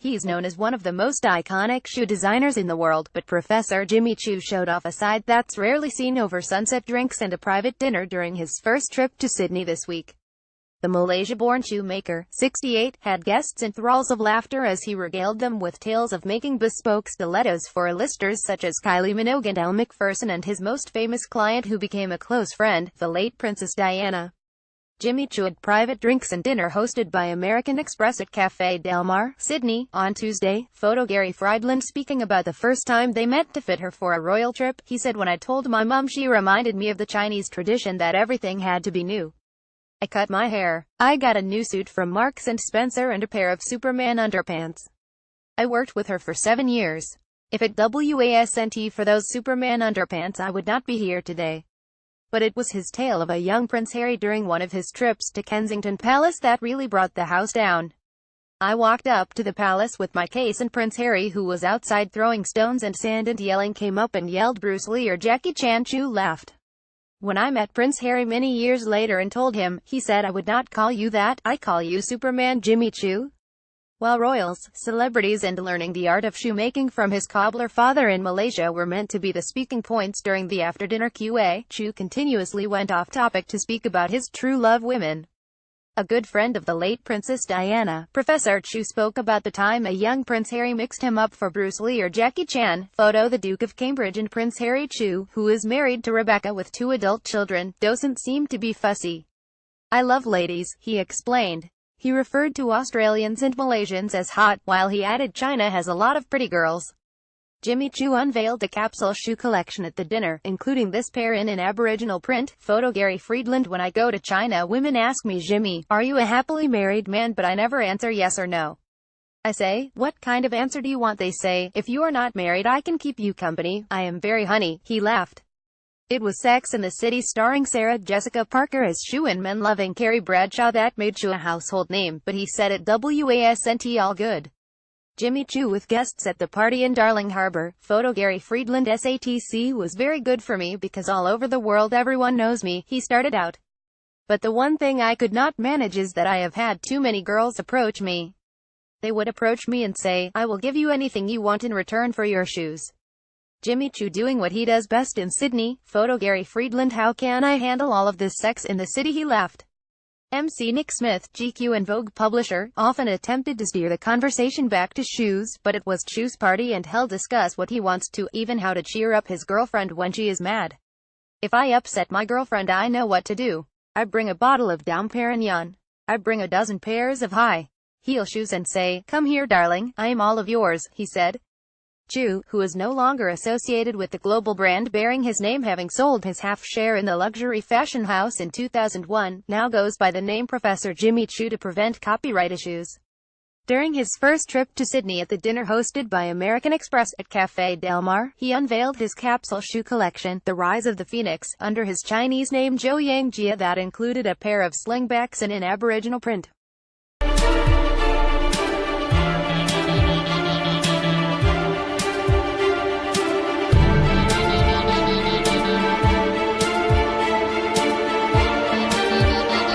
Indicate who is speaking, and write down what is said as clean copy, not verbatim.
Speaker 1: He's known as one of the most iconic shoe designers in the world, but Professor Jimmy Choo showed off a side that's rarely seen over sunset drinks and a private dinner during his first trip to Sydney this week. The Malaysia-born shoemaker, 68, had guests in thralls of laughter as he regaled them with tales of making bespoke stilettos for A-listers such as Kylie Minogue and Elle Macpherson and his most famous client who became a close friend, the late Princess Diana. Jimmy Choo had private drinks and dinner hosted by American Express at Café Del Mar, Sydney, on Tuesday. Photo Gary Friedland speaking about the first time they met to fit her for a royal trip. He said, "When I told my mum, she reminded me of the Chinese tradition that everything had to be new. I cut my hair. I got a new suit from Marks & Spencer and a pair of Superman underpants. I worked with her for 7 years. If it wasn't for those Superman underpants, I would not be here today." But it was his tale of a young Prince Harry during one of his trips to Kensington Palace that really brought the house down. "I walked up to the palace with my case and Prince Harry, who was outside throwing stones and sand and yelling, came up and yelled Bruce Lee or Jackie Chan." Choo laughed. "When I met Prince Harry many years later and told him, he said, 'I would not call you that, I call you Superman, Jimmy Choo.'" While royals, celebrities and learning the art of shoemaking from his cobbler father in Malaysia were meant to be the speaking points during the after-dinner Q&A, Choo continuously went off topic to speak about his true love women. A good friend of the late Princess Diana, Professor Choo spoke about the time a young Prince Harry mixed him up for Bruce Lee or Jackie Chan. Photo: the Duke of Cambridge and Prince Harry. Choo, who is married to Rebecca with 2 adult children, doesn't seem to be fussy. "I love ladies," he explained. He referred to Australians and Malaysians as hot, while he added China has a lot of pretty girls. Jimmy Choo unveiled a capsule shoe collection at the dinner, including this pair in an Aboriginal print. Photo: Gary Friedland. "When I go to China, women ask me, 'Jimmy, are you a happily married man?' But I never answer yes or no. I say, 'What kind of answer do you want?' They say, 'If you are not married, I can keep you company.' I am very honey." He laughed. It was Sex and the City starring Sarah Jessica Parker as Choo and men-loving Carrie Bradshaw that made Choo a household name, but he said it wasn't all good. Jimmy Choo with guests at the party in Darling Harbour. Photo: Gary Friedland. "SATC was very good for me because all over the world everyone knows me," he started out. "But the one thing I could not manage is that I have had too many girls approach me. They would approach me and say, 'I will give you anything you want in return for your shoes.'" Jimmy Choo doing what he does best in Sydney. Photo: Gary Friedland. "How can I handle all of this Sex in the City?" He laughed. MC Nick Smith, GQ and Vogue publisher, often attempted to steer the conversation back to shoes, but it was Choo's party and he'll discuss what he wants to, even how to cheer up his girlfriend when she is mad. "If I upset my girlfriend, I know what to do. I bring a bottle of Dom Perignon. I bring a dozen pairs of high-heel shoes and say, 'Come here, darling, I am all of yours,'" he said. Choo, who is no longer associated with the global brand bearing his name, having sold his half-share in the luxury fashion house in 2001, now goes by the name Professor Jimmy Choo to prevent copyright issues. During his first trip to Sydney at the dinner hosted by American Express at Café Del Mar, he unveiled his capsule shoe collection, The Rise of the Phoenix, under his Chinese name Zhou Yang Jia, that included a pair of slingbacks in an Aboriginal print.